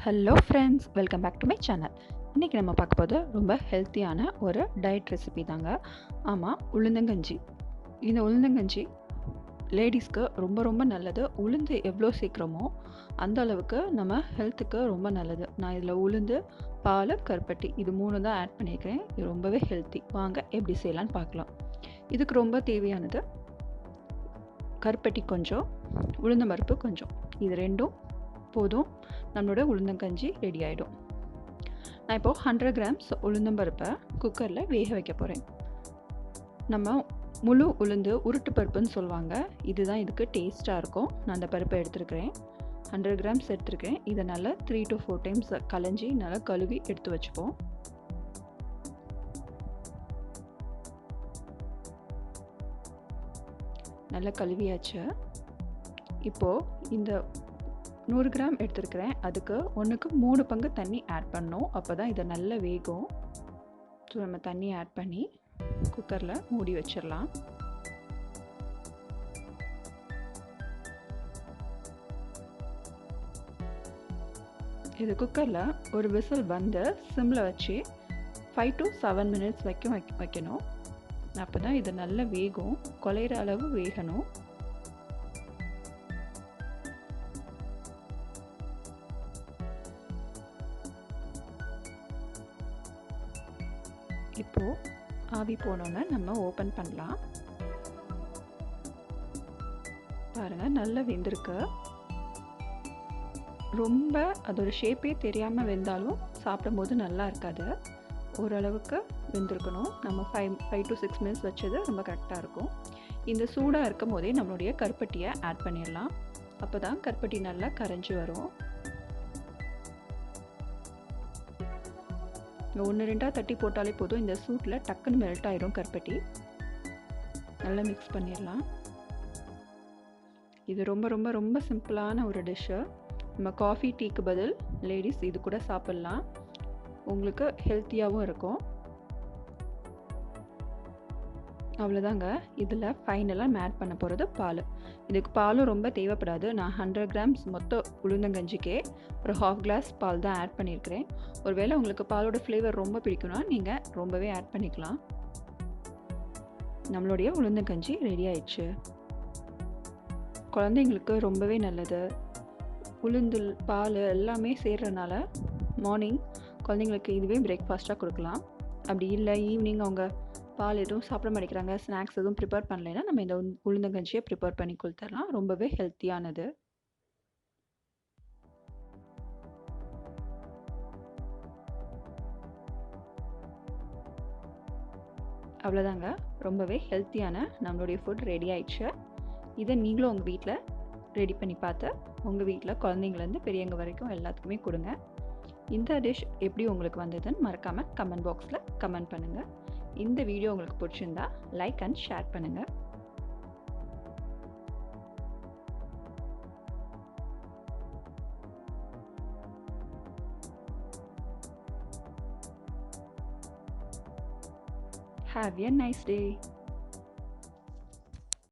Hello friends, welcome back to my channel. இன்றைக்கி நம்ம பார்க்க போது ரொம்ப ஹெல்த்தியான ஒரு டயட் ரெசிபி தாங்க. ஆமாம், உளுந்தங்கஞ்சி. இந்த உளுந்தங்கஞ்சி லேடிஸ்க்கு ரொம்ப ரொம்ப நல்லது. உளுந்து எவ்வளோ சேர்க்குறோமோ அந்த அளவுக்கு நம்ம ஹெல்த்துக்கு ரொம்ப நல்லது. நான் இதில் உளுந்து, பால், கருப்பட்டி இது 3 தான் ஆட் பண்ணியிருக்கிறேன். இது ரொம்பவே ஹெல்த்தி. வாங்க எப்படி செய்யலான்னு பார்க்கலாம். இதுக்கு ரொம்ப தேவையானது கருப்பட்டி கொஞ்சம், உளுந்தம்பருப்பு கொஞ்சம். இது ரெண்டும் போதும், நம்மளோட உளுந்தங்கஞ்சி ரெடி ஆகிடும். நான் இப்போது 100 கிராம்ஸ் உளுந்தம்பருப்பை குக்கரில் வேக வைக்க போகிறேன். நம்ம முழு உளுந்து உருட்டு பருப்புன்னு சொல்லுவாங்க. இதுதான் இதுக்கு டேஸ்ட்டாக இருக்கும். நான் அந்த பருப்பை எடுத்துருக்கிறேன். 100 கிராம்ஸ் எடுத்துருக்கேன். இதை நல்லா 3 to 4 டைம்ஸ் களைஞ்சி நல்லா கழுவி எடுத்து வச்சுப்போம். நல்லா கழுவியாச்சு. இப்போது இந்த 100 கிராம் எடுத்துருக்கிறேன். அதுக்கு 1க்கு 3 பங்கு தண்ணி ஆட் பண்ணணும். அப்போ தான் இதை நல்லா வேகும். ஸோ நம்ம தண்ணி ஆட் பண்ணி குக்கரில் மூடி வச்சிடலாம். இது குக்கரில் ஒரு விசில் வந்து சிம்மில் வச்சு 5 to 7 மினிட்ஸ் வைக்கணும். அப்போ தான் இது நல்லா வேகும். குழையிற அளவு வேகணும். இப்போது ஆவி போனோன்னே நம்ம ஓப்பன் பண்ணலாம். பாருங்கள், நல்லா வெந்திருக்கு. ரொம்ப அதோட ஷேப்பே தெரியாமல் வெந்தாலும் சாப்பிடும்போது நல்லா இருக்காது. ஓரளவுக்கு வெந்திருக்கணும். நம்ம 5 to 6 மினிட்ஸ் வச்சது ரொம்ப கரெக்டாக இருக்கும். இந்த சூடாக இருக்கும் போதே நம்மளுடைய கருப்பட்டியை ஆட் பண்ணிடலாம். அப்போ தான் கருப்பட்டி நல்லா கரைஞ்சி வரும். 1-2 தட்டி போட்டாலே போதும். இந்த சூட்டில் டக்குன்னு மெல்ட் ஆயிடும் கருப்பட்டி. நல்லா மிக்ஸ் பண்ணிடலாம். இது ரொம்ப ரொம்ப ரொம்ப சிம்பிளான ஒரு டிஷ்ஷு. நம்ம காஃபி, டீக்கு பதில் லேடிஸ் இது கூட சாப்பிட்லாம். உங்களுக்கு ஹெல்த்தியாகவும் இருக்கும். அவ்வளோதாங்க. இதில் ஃபைனலாக நம்ம ஆட் பண்ண போகிறது பால். இதுக்கு பாலும் ரொம்ப தேவைப்படாது. நான் 100 கிராம்ஸ் மொத்த உளுந்தங்கஞ்சிக்கே ஒரு 1/2 கிளாஸ் பால் தான் ஆட் பண்ணியிருக்கிறேன். ஒருவேளை உங்களுக்கு பாலோட ஃப்ளேவர் ரொம்ப பிடிக்கும்னா நீங்கள் ரொம்பவே ஆட் பண்ணிக்கலாம். நம்மளுடைய உளுந்தங்கஞ்சி ரெடி ஆயிடுச்சு. குழந்தைங்களுக்கு ரொம்பவே நல்லது. உளுந்து, பால் எல்லாமே சேர்றனால மார்னிங் குழந்தைங்களுக்கு இதுவே பிரேக்ஃபாஸ்ட்டாக கொடுக்கலாம். அப்படி இல்லை ஈவினிங் அவங்க பால் எதுவும் சாப்பிட மாட்டேங்கிறாங்க, ஸ்நாக்ஸ் எதுவும் ப்ரிப்பேர் பண்ணலைன்னா நம்ம இந்த உளுந்தங்கஞ்சியை ப்ரிப்பேர் பண்ணி கொடுத்துடலாம். ரொம்பவே ஹெல்த்தியானது. அவ்வளோதாங்க. ரொம்பவே ஹெல்த்தியான நம்மளுடைய ஃபுட் ரெடி ஆயிடுச்சு. இதை நீங்களும் உங்கள் வீட்டில் ரெடி பண்ணி பார்த்து உங்கள் வீட்டில் குழந்தைங்கலேருந்து பெரியவங்க வரைக்கும் எல்லாத்துக்குமே கொடுங்க. இந்த டிஷ் எப்படி உங்களுக்கு வந்ததுன்னு மறக்காமல் கமெண்ட் பாக்ஸில் கமெண்ட் பண்ணுங்கள். இந்த வீடியோ உங்களுக்கு பிடிச்சிருந்தா லைக் அண்ட் ஷேர் பண்ணுங்கள். Have a nice day.